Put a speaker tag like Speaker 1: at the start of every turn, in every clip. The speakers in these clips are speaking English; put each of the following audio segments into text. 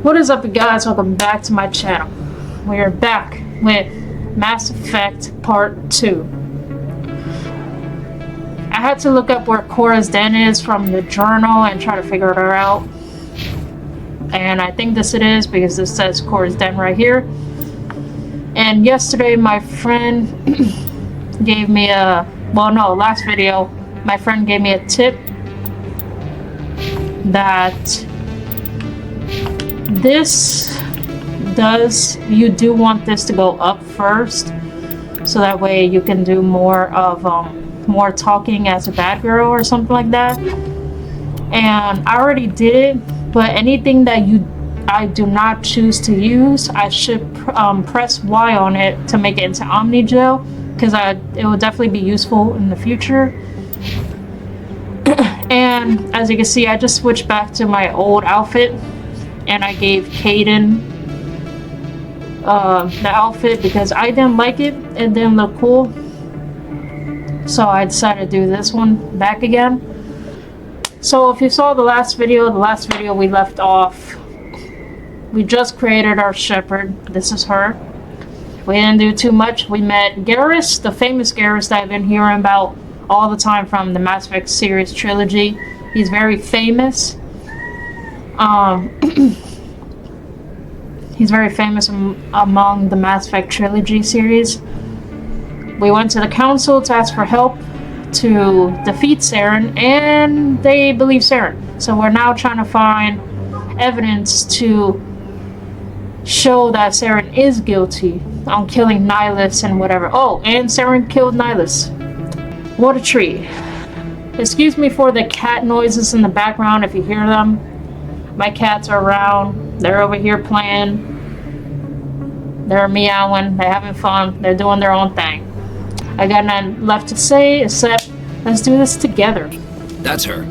Speaker 1: What is up, you guys? Welcome back to my channel. We are back with Mass Effect Part 2. I had to look up where Cora's den is from the journal and try to figure her out. And I think this it is because this says Cora's den right here. And yesterday my friend gave me a... well, no, last video my friend gave me a tip that you do want this to go up first, so that way you can do more of more talking as a bad girl or something like that. And I already did it, but anything that I do not choose to use, I should press Y on it to make it into Omni Gel, because it will definitely be useful in the future. And as you can see, I just switched back to my old outfit, and I gave Kaden the outfit because I didn't like it. It didn't look cool, so I decided to do this one back again. So if you saw the last video we left off, we just created our shepherd. This is her. We didn't do too much. We met Garrus, the famous Garrus that I've been hearing about all the time from the Mass Effect series trilogy. He's very famous. He's very famous among the Mass Effect trilogy series. We went to the council to ask for help to defeat Saren, and they believe Saren. So we're now trying to find evidence to show that Saren is guilty on killing Nihilus and whatever. Oh, and Saren killed Nihilus. What a treat. Excuse me for the cat noises in the background if you hear them. My cats are around. They're over here playing. They're meowing. They're having fun. They're doing their own thing. I got nothing left to say except let's do this together.
Speaker 2: That's her.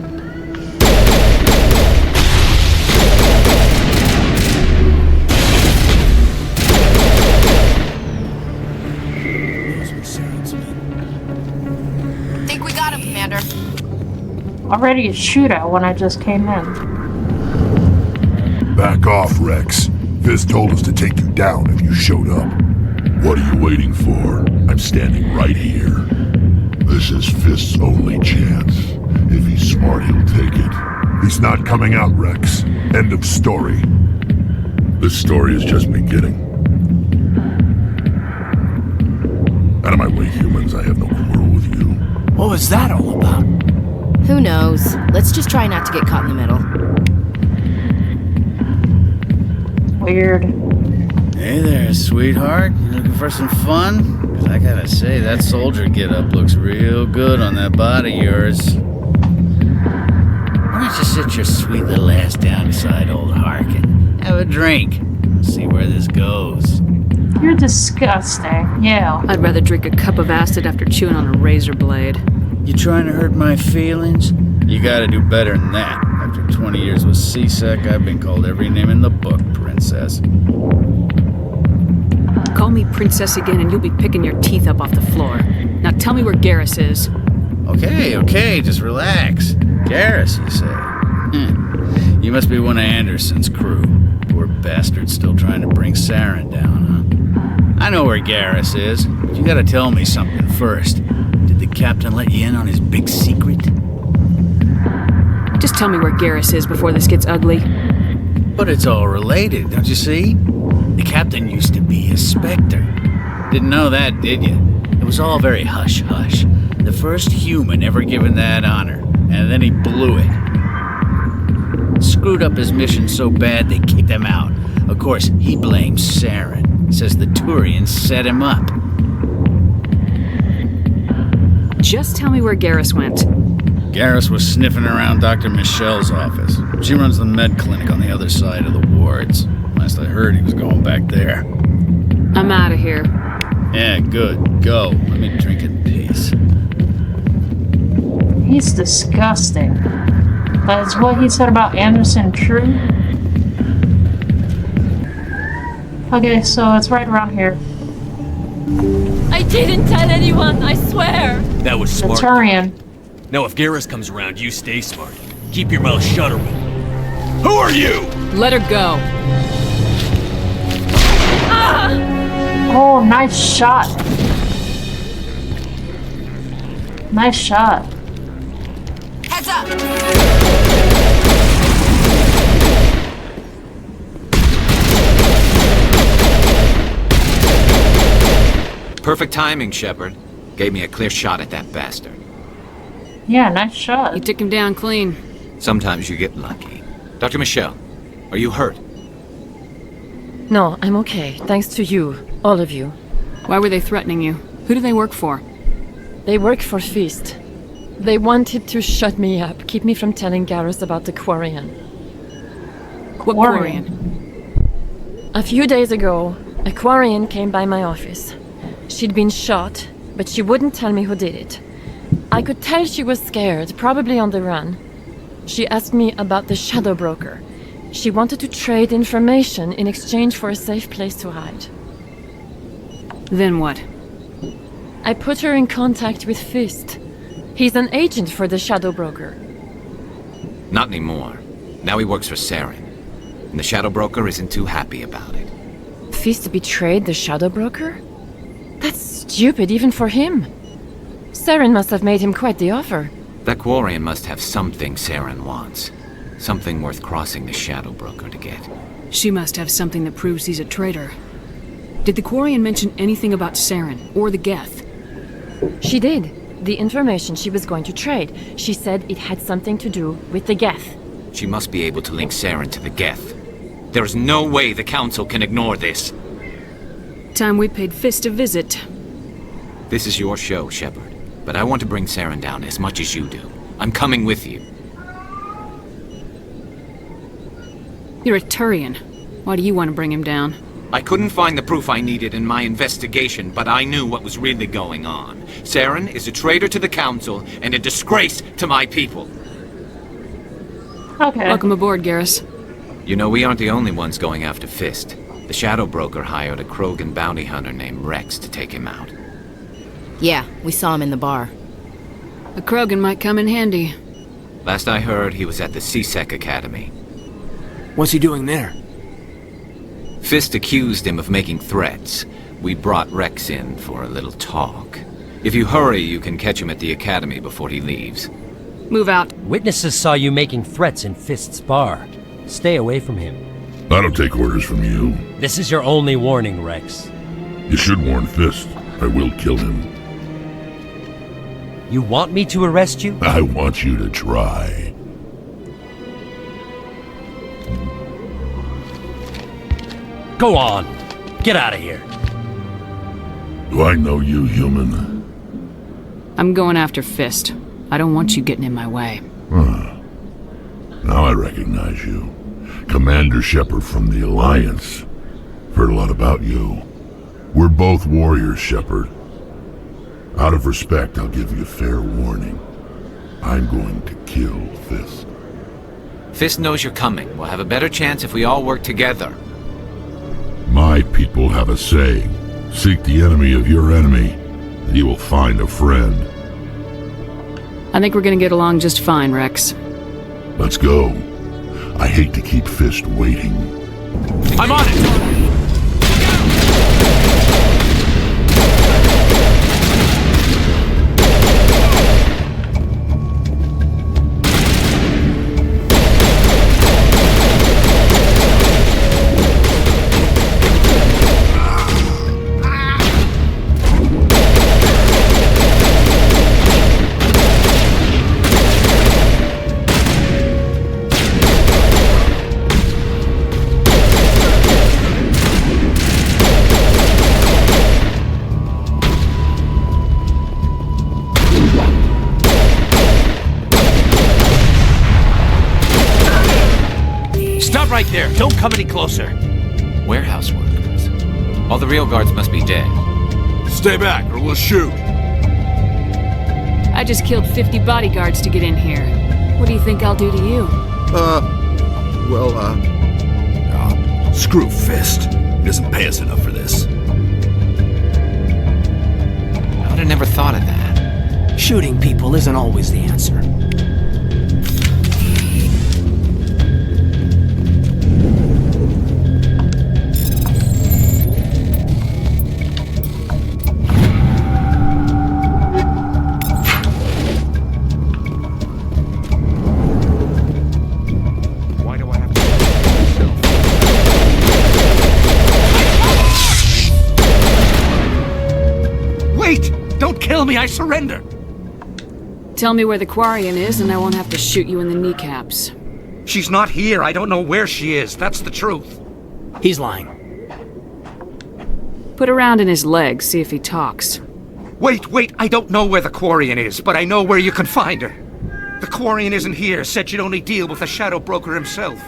Speaker 3: Think we got him, Commander.
Speaker 1: Already a shootout when I just came in.
Speaker 4: Back off, Rex. Fizz told us to take you down if you showed up. What are you waiting for? I'm standing right here. This is Fizz's only chance. If he's smart, he'll take it. He's not coming out, Rex. End of story. This story is just beginning. Out of my way, humans. I have no quarrel with you.
Speaker 2: What was that all about?
Speaker 3: Who knows? Let's just try not to get caught in the middle.
Speaker 1: Weird.
Speaker 5: Hey there, sweetheart. You looking for some fun? 'Cause I gotta say, that soldier get-up looks real good on that body of yours. Why don't you sit your sweet little ass down beside old Harkin? Have a drink. See where this goes.
Speaker 1: You're disgusting. Yeah.
Speaker 6: I'd rather drink a cup of acid after chewing on a razor blade.
Speaker 5: You trying to hurt my feelings? You gotta do better than that. After 20 years with C-Sec, I've been called every name in the book, princess.
Speaker 6: Call me princess again and you'll be picking your teeth up off the floor. Now tell me where Garrus is.
Speaker 5: Okay, just relax. Garrus, you say? You must be one of Anderson's crew. Poor bastard still trying to bring Saren down, huh? I know where Garrus is, but you gotta tell me something first. Did the captain let you in on his big secret?
Speaker 6: Just tell me where Garrus is before this gets ugly.
Speaker 5: But it's all related, don't you see? The captain used to be a Specter. Didn't know that, did you? It was all very hush-hush. The first human ever given that honor, and then he blew it. Screwed up his mission so bad they kicked him out. Of course, he blames Saren. Says the Turians set him up.
Speaker 6: Just tell me where Garrus went.
Speaker 5: Garrus was sniffing around Dr. Michelle's office. She runs the med clinic on the other side of the wards. Last I heard, he was going back there.
Speaker 6: I'm out of here.
Speaker 5: Yeah, good. Go. Let me drink in peace.
Speaker 1: He's disgusting. But is what he said about Anderson true? Okay, so it's right around here.
Speaker 7: I didn't tell anyone, I swear!
Speaker 2: That was
Speaker 1: The
Speaker 2: smart.
Speaker 1: Turian.
Speaker 2: Now if Garrus comes around, you stay smart. Keep your mouth shut or we'll... Who are you?
Speaker 6: Let her go.
Speaker 1: Oh, nice shot. Nice shot.
Speaker 3: Heads up!
Speaker 2: Perfect timing, Shepard. Gave me a clear shot at that bastard.
Speaker 1: Yeah, nice shot.
Speaker 6: You took him down clean.
Speaker 2: Sometimes you get lucky. Dr. Michelle, are you hurt?
Speaker 8: No, I'm okay. Thanks to you. All of you.
Speaker 6: Why were they threatening you? Who do they work for?
Speaker 8: They work for Fist. They wanted to shut me up, keep me from telling Garrus about the Quarian.
Speaker 6: What Quarian?
Speaker 8: A few days ago, a Quarian came by my office. She'd been shot, but she wouldn't tell me who did it. I could tell she was scared, probably on the run. She asked me about the Shadow Broker. She wanted to trade information in exchange for a safe place to hide.
Speaker 6: Then what?
Speaker 8: I put her in contact with Fist. He's an agent for the Shadow Broker.
Speaker 2: Not anymore. Now he works for Saren. And the Shadow Broker isn't too happy about it.
Speaker 8: Fist betrayed the Shadow Broker? That's stupid even for him. Saren must have made him quite the offer.
Speaker 2: That Quarian must have something Saren wants. Something worth crossing the Shadow Broker to get.
Speaker 6: She must have something that proves he's a traitor. Did the Quarian mention anything about Saren or the Geth?
Speaker 8: She did. The information she was going to trade. She said it had something to do with the Geth.
Speaker 2: She must be able to link Saren to the Geth. There is no way the Council can ignore this.
Speaker 6: Time we paid Fist a visit.
Speaker 2: This is your show, Shepard. But I want to bring Saren down as much as you do. I'm coming with you.
Speaker 6: You're a Turian. Why do you want to bring him down?
Speaker 2: I couldn't find the proof I needed in my investigation, but I knew what was really going on. Saren is a traitor to the Council and a disgrace to my people.
Speaker 1: Okay.
Speaker 6: Welcome aboard, Garrus.
Speaker 2: You know, we aren't the only ones going after Fist. The Shadow Broker hired a Krogan bounty hunter named Rex to take him out.
Speaker 3: Yeah, we saw him in the bar.
Speaker 6: A Krogan might come in handy.
Speaker 2: Last I heard, he was at the C-Sec Academy.
Speaker 9: What's he doing there?
Speaker 2: Fist accused him of making threats. We brought Rex in for a little talk. If you hurry, you can catch him at the Academy before he leaves.
Speaker 6: Move out.
Speaker 10: Witnesses saw you making threats in Fist's bar. Stay away from him.
Speaker 4: I don't take orders from you.
Speaker 10: This is your only warning, Rex.
Speaker 4: You should warn Fist. I will kill him.
Speaker 10: You want me to arrest you?
Speaker 4: I want you to try.
Speaker 10: Go on. Get out of here.
Speaker 4: Do I know you, human?
Speaker 6: I'm going after Fist. I don't want you getting in my way.
Speaker 4: Now I recognize you. Commander Shepard from the Alliance. Heard a lot about you. We're both warriors, Shepard. Out of respect, I'll give you a fair warning. I'm going to kill Fist.
Speaker 2: Fist knows you're coming. We'll have a better chance if we all work together.
Speaker 4: My people have a saying. Seek the enemy of your enemy, and you will find a friend.
Speaker 6: I think we're gonna get along just fine, Rex.
Speaker 4: Let's go. I hate to keep Fist waiting.
Speaker 2: I'm on it!
Speaker 9: Right there. Don't come any closer.
Speaker 2: Warehouse workers. All the real guards must be dead.
Speaker 4: Stay back or we'll shoot.
Speaker 6: I just killed 50 bodyguards to get in here. What do you think I'll do to you?
Speaker 9: Screw Fist. He doesn't pay us enough for this.
Speaker 2: I would have never thought of that.
Speaker 9: Shooting people isn't always the answer.
Speaker 11: me, I surrender.
Speaker 6: Tell me where the Quarian is and I won't have to shoot you in the kneecaps.
Speaker 11: She's not here. I don't know where she is. That's the truth.
Speaker 12: He's lying.
Speaker 6: Put a round in his leg, see if he talks.
Speaker 11: Wait, I don't know where the Quarian is, but I know where you can find her. The Quarian isn't here, said she'd only deal with the Shadow Broker himself.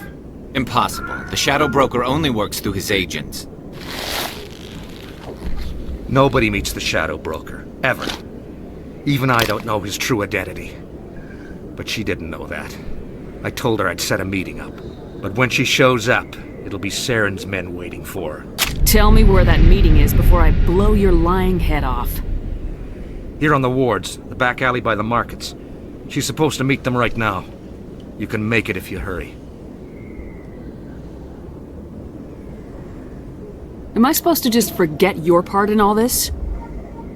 Speaker 2: Impossible. The Shadow Broker only works through his agents.
Speaker 11: Nobody meets the Shadow Broker, ever. Even I don't know his true identity. But she didn't know that. I told her I'd set a meeting up. But when she shows up, it'll be Saren's men waiting for her.
Speaker 6: Tell me where that meeting is before I blow your lying head off.
Speaker 11: Here on the wards, the back alley by the markets. She's supposed to meet them right now. You can make it if you hurry.
Speaker 6: Am I supposed to just forget your part in all this?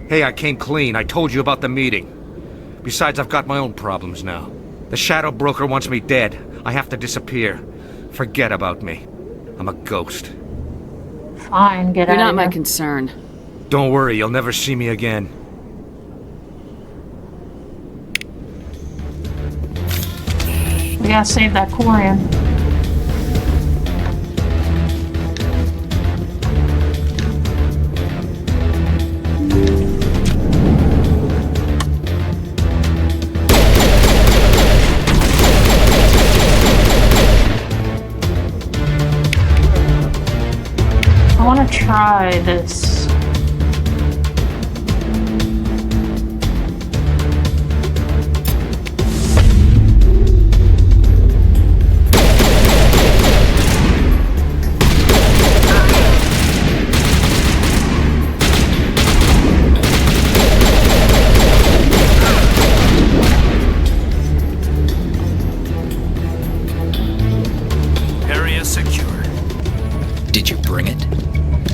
Speaker 11: Hey, I came clean. I told you about the meeting. Besides, I've got my own problems now. The Shadow Broker wants me dead. I have to disappear. Forget about me. I'm a ghost.
Speaker 1: Fine, get out of here.
Speaker 6: You're not my concern.
Speaker 11: Don't worry, you'll never see me again.
Speaker 1: We gotta save that Quarian. I wanna try this.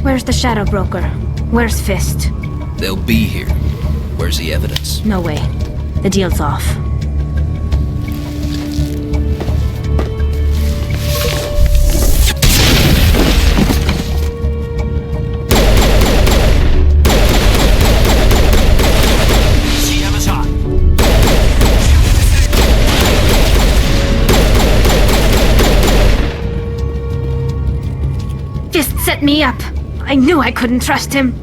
Speaker 13: Where's the Shadow Broker? Where's Fist?
Speaker 9: They'll be here. Where's the evidence?
Speaker 13: No way. The deal's off. Fist set me up. I knew I couldn't trust him.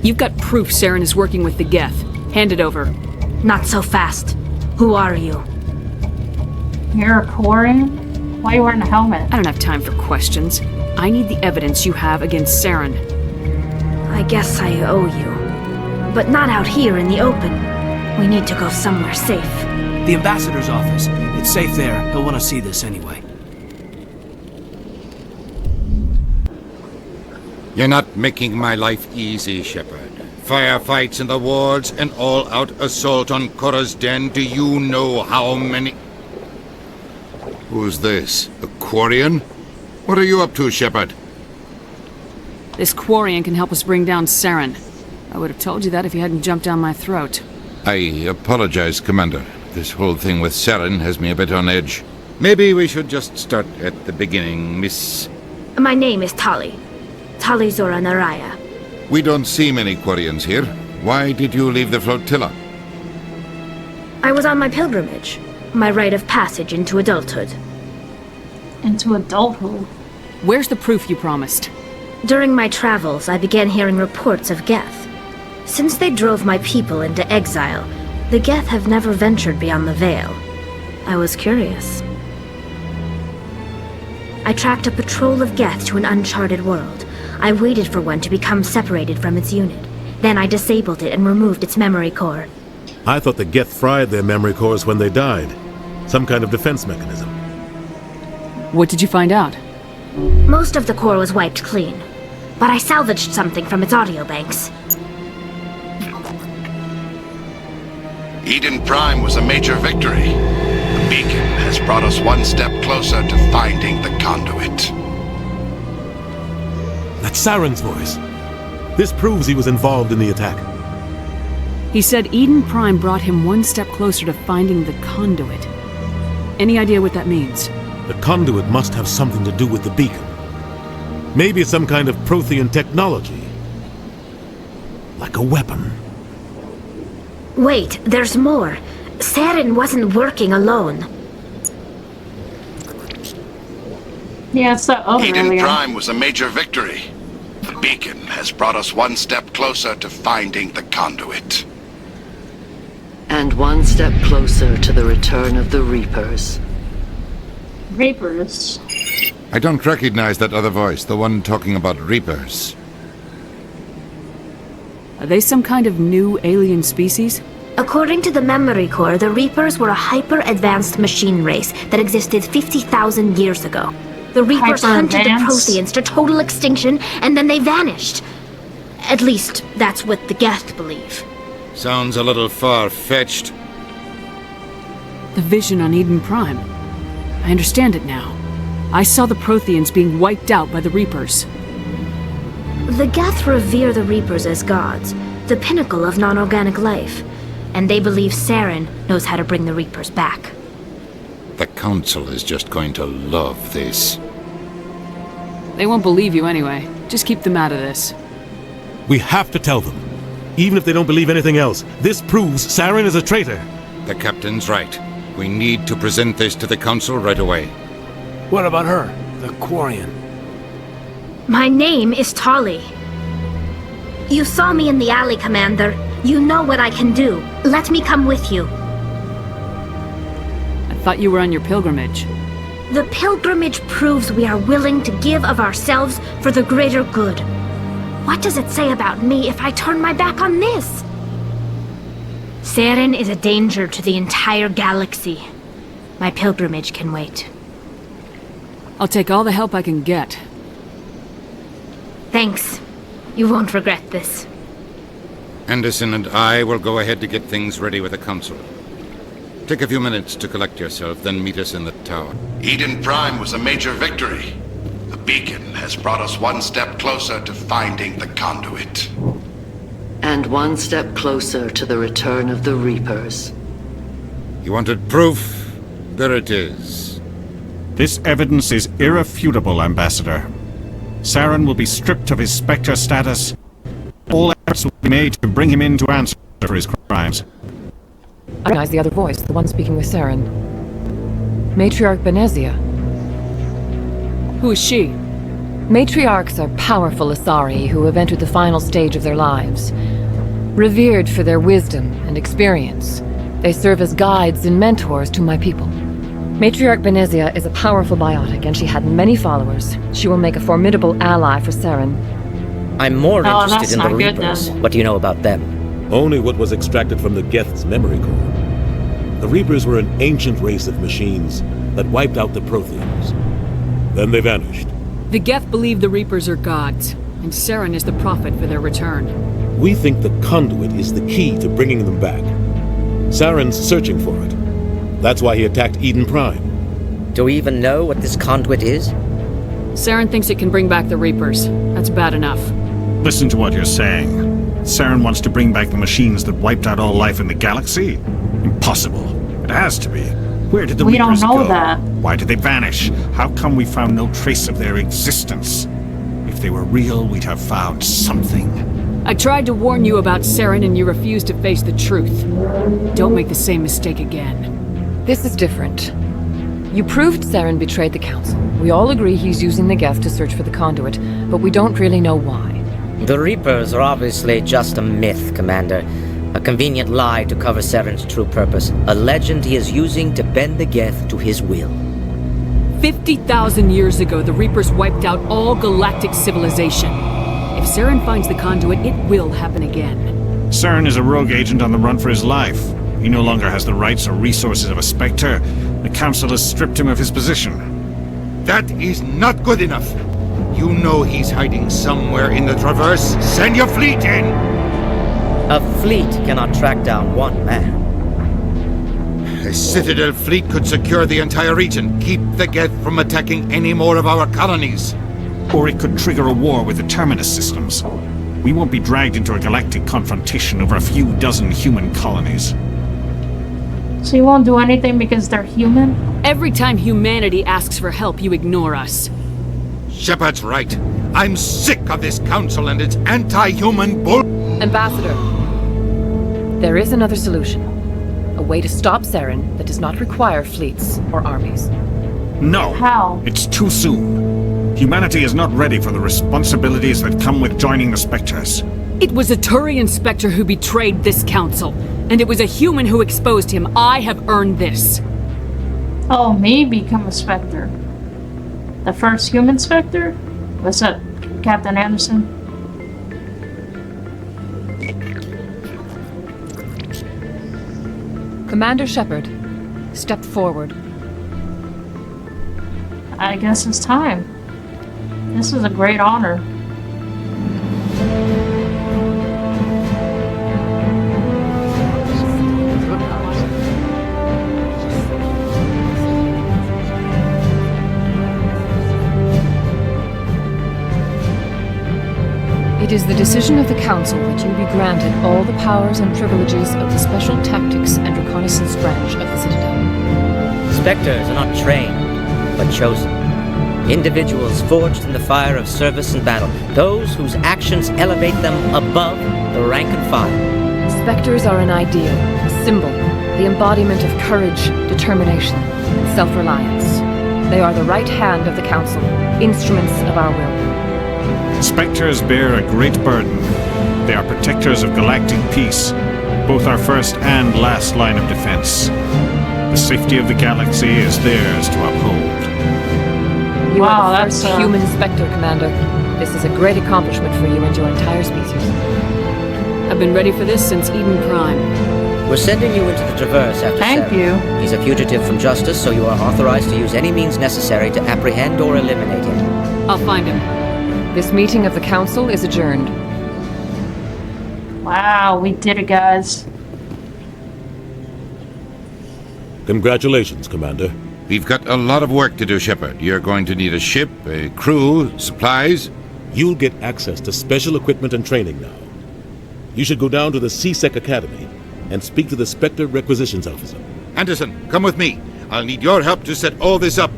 Speaker 6: You've got proof Saren is working with the Geth. Hand it over.
Speaker 13: Not so fast. Who are you?
Speaker 1: You're a Quarian? Why are you wearing a helmet?
Speaker 6: I don't have time for questions. I need the evidence you have against Saren.
Speaker 13: I guess I owe you. But not out here in the open. We need to go somewhere safe.
Speaker 12: The ambassador's office. It's safe there. He'll want to see this anyway.
Speaker 14: You're not making my life easy, Shepard. Firefights in the wards, an all-out assault on Korra's den. Do you know how many... Who's this? A Quarian? What are you up to, Shepard?
Speaker 6: This Quarian can help us bring down Saren. I would have told you that if you hadn't jumped down my throat.
Speaker 14: I apologize, Commander. This whole thing with Saren has me a bit on edge. Maybe we should just start at the beginning, Miss...
Speaker 13: My name is Tali. Tali Zora Naraya.
Speaker 14: We don't see many Quarians here. Why did you leave the flotilla?
Speaker 13: I was on my pilgrimage. My rite of passage into adulthood.
Speaker 1: Into adulthood?
Speaker 6: Where's the proof you promised?
Speaker 13: During my travels, I began hearing reports of Geth. Since they drove my people into exile, the Geth have never ventured beyond the Veil. I was curious. I tracked a patrol of Geth to an uncharted world. I waited for one to become separated from its unit. Then I disabled it and removed its memory core.
Speaker 15: I thought the Geth fried their memory cores when they died. Some kind of defense mechanism.
Speaker 6: What did you find out?
Speaker 13: Most of the core was wiped clean, but I salvaged something from its audio banks.
Speaker 16: Eden Prime was a major victory. The beacon has brought us one step closer to finding the conduit.
Speaker 15: That's Saren's voice. This proves he was involved in the attack.
Speaker 6: He said Eden Prime brought him one step closer to finding the conduit. Any idea what that means?
Speaker 15: The conduit must have something to do with the beacon. Maybe it's some kind of Prothean technology. Like a weapon.
Speaker 13: Wait, there's more. Saren wasn't working alone.
Speaker 1: Yeah, it's that other
Speaker 16: Eden
Speaker 1: alien.
Speaker 16: Prime was a major victory. The beacon has brought us one step closer to finding the conduit.
Speaker 17: And one step closer to the return of the Reapers.
Speaker 1: Reapers?
Speaker 14: I don't recognize that other voice, the one talking about Reapers.
Speaker 6: Are they some kind of new alien species?
Speaker 13: According to the memory core, the Reapers were a hyper-advanced machine race that existed 50,000 years ago. The Reapers hunted the Protheans to total extinction, and then they vanished. At least, that's what the Geth believe.
Speaker 14: Sounds a little far-fetched.
Speaker 6: The vision on Eden Prime. I understand it now. I saw the Protheans being wiped out by the Reapers.
Speaker 13: The Geth revere the Reapers as gods, the pinnacle of non-organic life. And they believe Saren knows how to bring the Reapers back.
Speaker 14: The Council is just going to love this.
Speaker 6: They won't believe you anyway. Just keep them out of this.
Speaker 15: We have to tell them. Even if they don't believe anything else, this proves Saren is a traitor.
Speaker 14: The Captain's right. We need to present this to the Council right away.
Speaker 12: What about her? The Quarian?
Speaker 13: My name is Tali. You saw me in the alley, Commander. You know what I can do. Let me come with you.
Speaker 6: I thought you were on your pilgrimage.
Speaker 13: The pilgrimage proves we are willing to give of ourselves for the greater good. What does it say about me if I turn my back on this? Saren is a danger to the entire galaxy. My pilgrimage can wait.
Speaker 6: I'll take all the help I can get.
Speaker 13: Thanks. You won't regret this.
Speaker 14: Anderson and I will go ahead to get things ready with the Council. Take a few minutes to collect yourself, then meet us in the tower.
Speaker 16: Eden Prime was a major victory. The beacon has brought us one step closer to finding the conduit.
Speaker 17: And one step closer to the return of the Reapers.
Speaker 14: You wanted proof? There it is.
Speaker 18: This evidence is irrefutable, Ambassador. Saren will be stripped of his Specter status. All efforts will be made to bring him in to answer for his crimes.
Speaker 8: I recognize the other voice, the one speaking with Saren. Matriarch Benezia.
Speaker 6: Who is she?
Speaker 8: Matriarchs are powerful Asari who have entered the final stage of their lives. Revered for their wisdom and experience, they serve as guides and mentors to my people. Matriarch Benezia is a powerful biotic, and she had many followers. She will make a formidable ally for Saren.
Speaker 19: I'm more interested in the
Speaker 1: not good,
Speaker 19: Reapers.
Speaker 1: then.
Speaker 19: What do you know about them?
Speaker 15: Only what was extracted from the Geth's memory core. The Reapers were an ancient race of machines that wiped out the Protheans. Then they vanished.
Speaker 6: The Geth believe the Reapers are gods, and Saren is the prophet for their return.
Speaker 15: We think the conduit is the key to bringing them back. Saren's searching for it. That's why he attacked Eden Prime.
Speaker 19: Do we even know what this conduit is?
Speaker 6: Saren thinks it can bring back the Reapers. That's bad enough.
Speaker 18: Listen to what you're saying. Saren wants to bring back the machines that wiped out all life in the galaxy? Impossible. It has to be. Where did the
Speaker 1: We don't
Speaker 18: Reapers
Speaker 1: know
Speaker 18: go?
Speaker 1: that.
Speaker 18: Why did they vanish? How come we found no trace of their existence? If they were real, we'd have found something.
Speaker 6: I tried to warn you about Saren and you refused to face the truth. Don't make the same mistake again.
Speaker 8: This is different. You proved Saren betrayed the Council. We all agree he's using the Geth to search for the conduit, but we don't really know why.
Speaker 19: The Reapers are obviously just a myth, Commander. A convenient lie to cover Saren's true purpose. A legend he is using to bend the Geth to his will.
Speaker 6: 50,000 years ago, the Reapers wiped out all galactic civilization. If Saren finds the conduit, it will happen again.
Speaker 18: Saren is a rogue agent on the run for his life. He no longer has the rights or resources of a Specter. The Council has stripped him of his position.
Speaker 14: That is not good enough. You know he's hiding somewhere in the Traverse. Send your fleet in!
Speaker 19: A fleet cannot track down one man.
Speaker 14: A Citadel fleet could secure the entire region, keep the Geth from attacking any more of our colonies.
Speaker 18: Or it could trigger a war with the Terminus systems. We won't be dragged into a galactic confrontation over a few dozen human colonies.
Speaker 1: So you won't do anything because they're human?
Speaker 6: Every time humanity asks for help, you ignore us.
Speaker 14: Shepard's right. I'm sick of this Council and its anti-human bull...
Speaker 8: Ambassador,
Speaker 20: There is another solution. A way to stop Saren that does not require fleets or armies.
Speaker 18: No.
Speaker 1: How?
Speaker 18: It's too soon. Humanity is not ready for the responsibilities that come with joining the Spectres.
Speaker 6: It was a Turian Spectre who betrayed this council, and it was a human who exposed him. I have earned this.
Speaker 1: Oh, me become a Spectre. The first human Spectre? What's up, Captain Anderson?
Speaker 20: Commander Shepard, step forward.
Speaker 1: I guess it's time. This is a great honor.
Speaker 20: It is the decision of the Council that you be granted all the powers and privileges of the Special Tactics and Reconnaissance Branch of the Citadel.
Speaker 19: Spectres are not trained, but chosen. Individuals forged in the fire of service and battle. Those whose actions elevate them above the rank and file.
Speaker 20: Spectres are an ideal, a symbol, the embodiment of courage, determination, and self-reliance. They are the right hand of the Council, instruments of our will.
Speaker 18: Spectres bear a great burden. They are protectors of galactic peace, both our first and last line of defense. The safety of the galaxy is theirs to uphold.
Speaker 20: You are the first human Spectre, Commander. This is a great accomplishment for you and your entire species.
Speaker 6: I've been ready for this since Eden Prime.
Speaker 19: We're sending you into the Traverse after
Speaker 1: Thank
Speaker 19: Saren.
Speaker 1: you.
Speaker 19: He's a fugitive from justice, so you are authorized to use any means necessary to apprehend or eliminate him.
Speaker 6: I'll find him.
Speaker 20: This meeting of the Council is adjourned.
Speaker 1: Wow, we did it, guys.
Speaker 15: Congratulations, Commander.
Speaker 14: We've got a lot of work to do, Shepard. You're going to need a ship, a crew, supplies.
Speaker 15: You'll get access to special equipment and training now. You should go down to the C-Sec Academy and speak to the Spectre Requisitions Officer.
Speaker 14: Anderson, come with me. I'll need your help to set all this up.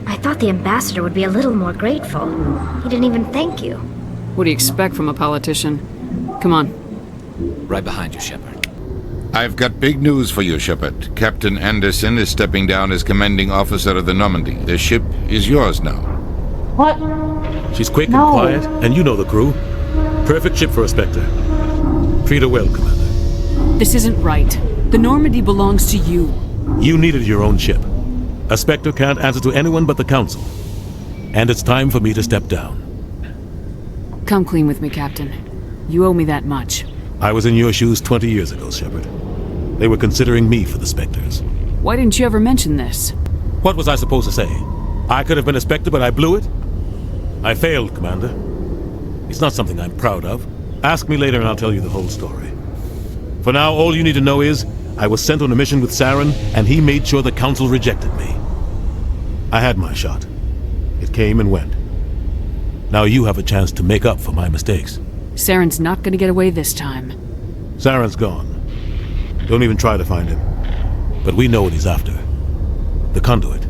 Speaker 13: I thought the ambassador would be a little more grateful. He didn't even thank you.
Speaker 6: What do you expect from a politician? Come on.
Speaker 2: Right behind you, Shepard.
Speaker 14: I've got big news for you, Shepard. Captain Anderson is stepping down as commanding officer of the Normandy. The ship is yours now.
Speaker 1: What?
Speaker 15: She's quick and quiet, and you know the crew. Perfect ship for a Spectre. Treat her well, Commander.
Speaker 6: This isn't right. The Normandy belongs to you.
Speaker 15: You needed your own ship. A Spectre can't answer to anyone but the Council. And it's time for me to step down.
Speaker 6: Come clean with me, Captain. You owe me that much.
Speaker 15: I was in your shoes 20 years ago, Shepard. They were considering me for the Spectres.
Speaker 6: Why didn't you ever mention this?
Speaker 15: What was I supposed to say? I could have been a Spectre, but I blew it? I failed, Commander. It's not something I'm proud of. Ask me later and I'll tell you the whole story. For now, all you need to know is, I was sent on a mission with Saren, and he made sure the Council rejected me. I had my shot. It came and went. Now you have a chance to make up for my mistakes.
Speaker 6: Saren's not gonna get away this time.
Speaker 15: Saren's gone. Don't even try to find him. But we know what he's after. The conduit.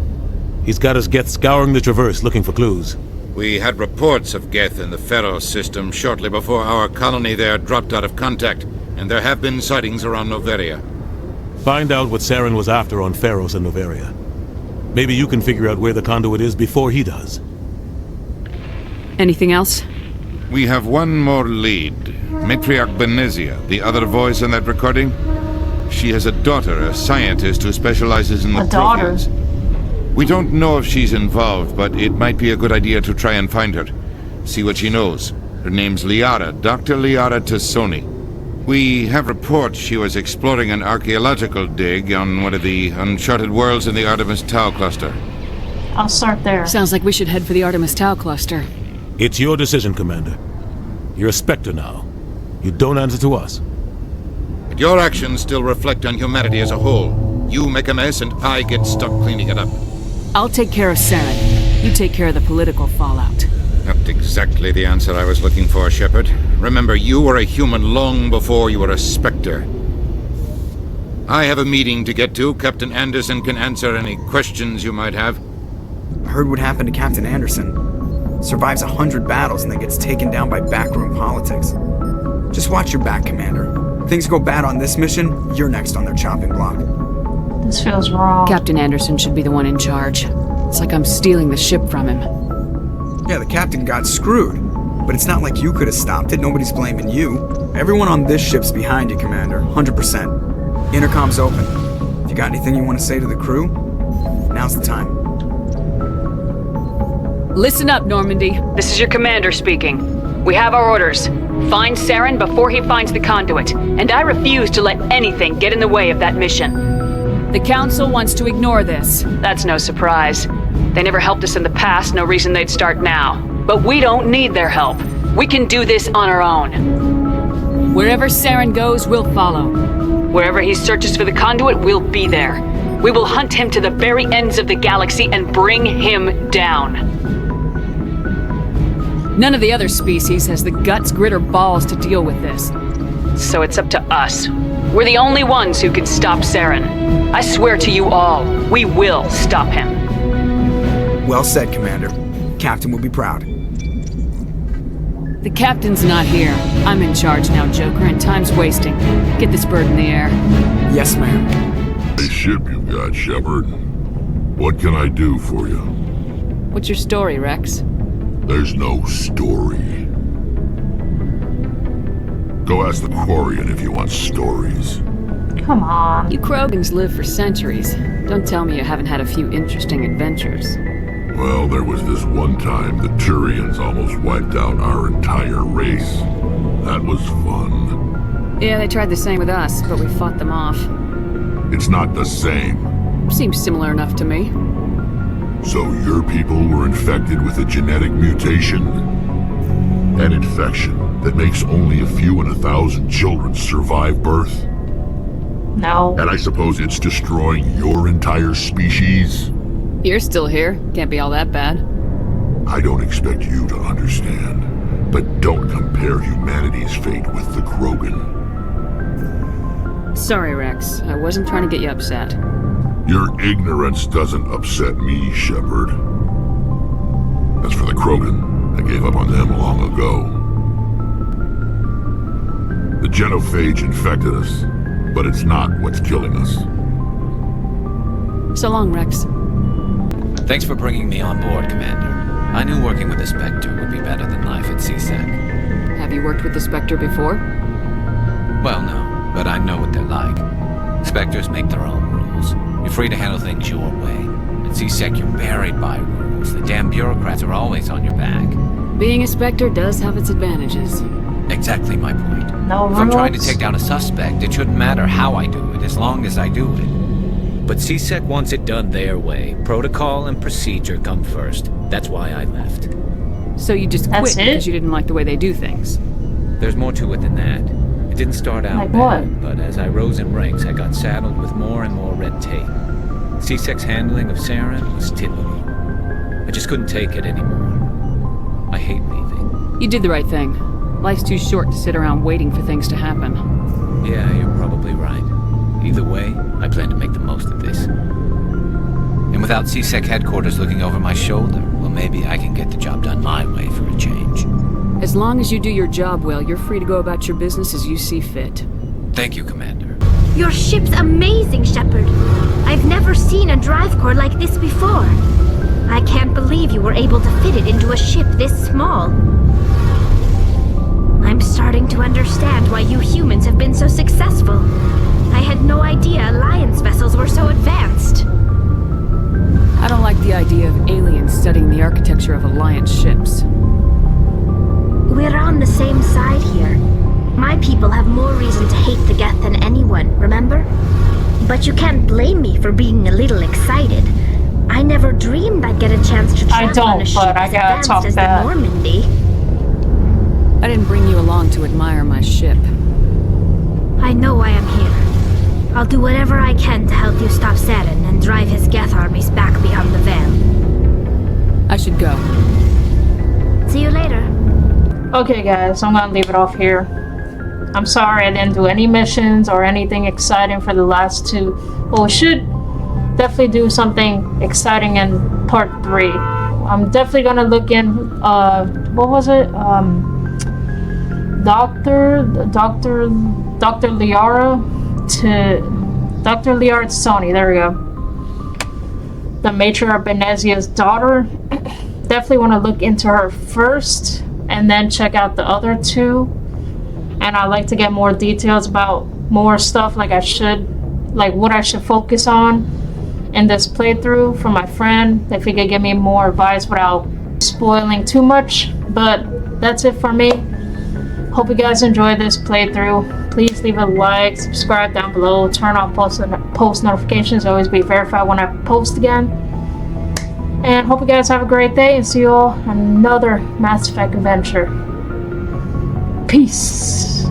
Speaker 15: He's got his Geth scouring the Traverse looking for clues.
Speaker 14: We had reports of Geth in the Pharaoh system shortly before our colony there dropped out of contact, and there have been sightings around Noveria.
Speaker 15: Find out what Saren was after on Pharos and Noveria. Maybe you can figure out where the conduit is before he does.
Speaker 6: Anything else?
Speaker 14: We have one more lead. Matriarch Benezia, the other voice in that recording. She has a daughter, a scientist who specializes in the Protheans. We don't know if she's involved, but it might be a good idea to try and find her. See what she knows. Her name's Liara, Dr. Liara Tassoni. We have reports she was exploring an archaeological dig on one of the uncharted worlds in the Artemis Tau cluster.
Speaker 1: I'll start there.
Speaker 6: Sounds like we should head for the Artemis Tau cluster.
Speaker 15: It's your decision, Commander. You're a Spectre now. You don't answer to us.
Speaker 14: But your actions still reflect on humanity as a whole. You make a mess and I get stuck cleaning it up.
Speaker 6: I'll take care of Saren. You take care of the political fallout.
Speaker 14: Not exactly the answer I was looking for, Shepard. Remember, you were a human long before you were a Spectre. I have a meeting to get to. Captain Anderson can answer any questions you might have.
Speaker 21: Heard what happened to Captain Anderson. Survives 100 battles and then gets taken down by backroom politics. Just watch your back, Commander. Things go bad on this mission, you're next on their chopping block.
Speaker 1: This feels wrong.
Speaker 6: Captain Anderson should be the one in charge. It's like I'm stealing the ship from him.
Speaker 21: Yeah, the captain got screwed. But it's not like you could have stopped it. Nobody's blaming you. Everyone on this ship's behind you, Commander. 100%. Intercom's open. If you got anything you want to say to the crew, now's the time.
Speaker 6: Listen up, Normandy. This is your commander speaking. We have our orders. Find Saren before he finds the conduit, and I refuse to let anything get in the way of that mission. The Council wants to ignore this. That's no surprise. They never helped us in the past, no reason they'd start now. But we don't need their help. We can do this on our own. Wherever Saren goes, we'll follow. Wherever he searches for the conduit, we'll be there. We will hunt him to the very ends of the galaxy and bring him down. None of the other species has the guts, grit, or balls to deal with this. So it's up to us. We're the only ones who can stop Saren. I swear to you all, we will stop him.
Speaker 21: Well said, Commander. Captain will be proud.
Speaker 6: The captain's not here. I'm in charge now, Joker, and time's wasting. Get this bird in the air.
Speaker 21: Yes, ma'am.
Speaker 4: Nice ship you got, Shepard. What can I do for you?
Speaker 6: What's your story, Rex?
Speaker 4: There's no story. Go ask the Quarian if you want stories.
Speaker 1: Come on.
Speaker 6: You Krogans live for centuries. Don't tell me you haven't had a few interesting adventures.
Speaker 4: Well, there was this one time the Turians almost wiped out our entire race. That was fun.
Speaker 6: Yeah, they tried the same with us, but we fought them off.
Speaker 4: It's not the same.
Speaker 6: Seems similar enough to me.
Speaker 4: So your people were infected with a genetic mutation? An infection that makes only a few in 1,000 children survive birth?
Speaker 1: No.
Speaker 4: And I suppose it's destroying your entire species?
Speaker 6: You're still here. Can't be all that bad.
Speaker 4: I don't expect you to understand, but don't compare humanity's fate with the Krogan.
Speaker 6: Sorry, Rex. I wasn't trying to get you upset.
Speaker 4: Your ignorance doesn't upset me, Shepard. As for the Krogan, I gave up on them long ago. The genophage infected us, but it's not what's killing us.
Speaker 6: So long, Rex.
Speaker 2: Thanks for bringing me on board, Commander. I knew working with the Specter would be better than life at CSEC.
Speaker 6: Have you worked with the Specter before?
Speaker 2: Well, no, but I know what they're like. Specters make their own rules. You're free to handle things your way. At CSEC, you're buried by rules. The damn bureaucrats are always on your back.
Speaker 6: Being a Specter does have its advantages.
Speaker 2: Exactly my point.
Speaker 1: No
Speaker 2: If I'm trying to
Speaker 1: rules.
Speaker 2: take down a suspect, it shouldn't matter how I do it, as long as I do it. But CSEC wants it done their way. Protocol and procedure come first. That's why I left.
Speaker 6: So you just
Speaker 1: That's
Speaker 6: quit
Speaker 1: it?
Speaker 6: because you didn't like the way they do things?
Speaker 2: There's more to it than that. It didn't start out
Speaker 1: Like
Speaker 2: bad, but as I rose in ranks, I got saddled with more and more red tape. CSEC's handling of Saren was typical. I just couldn't take it anymore. I hate leaving.
Speaker 6: You did the right thing. Life's too short to sit around waiting for things to happen.
Speaker 2: Yeah, you're probably right. Either way, I plan to make the most of this. And without CSEC headquarters looking over my shoulder, well, maybe I can get the job done my way for a change.
Speaker 6: As long as you do your job well, you're free to go about your business as you see fit.
Speaker 2: Thank you, Commander.
Speaker 13: Your ship's amazing, Shepard. I've never seen a drive core like this before. I can't believe you were able to fit it into a ship this small. I'm starting to understand why you humans have been so successful. I had no idea Alliance vessels were so advanced.
Speaker 6: I don't like the idea of aliens studying the architecture of Alliance ships.
Speaker 13: We're on the same side here. My people have more reason to hate the Geth than anyone, remember? But you can't blame me for being a little excited. I never dreamed I'd get a chance to travel on a ship as advanced as the Normandy.
Speaker 6: I didn't bring you along to admire my ship.
Speaker 13: I know why I'm here. I'll do whatever I can to help you stop Saren and drive his Geth armies back beyond the Veil.
Speaker 6: I should go.
Speaker 13: See you later.
Speaker 1: Okay, guys, I'm gonna leave it off here. I'm sorry I didn't do any missions or anything exciting for the last two. Well, we should definitely do something exciting in part 3. I'm definitely gonna look in, what was it? Dr. Liara to Sony, there we go. The matriarch Benezia's daughter. Definitely want to look into her first and then check out the other 2. And I'd like to get more details about more stuff like what I should focus on in this playthrough from my friend, if he could give me more advice without spoiling too much. But that's it for me. Hope you guys enjoyed this playthrough. Please leave a like, subscribe down below, turn on post notifications, always be verified when I post again. And hope you guys have a great day and see you all on another Mass Effect adventure. Peace.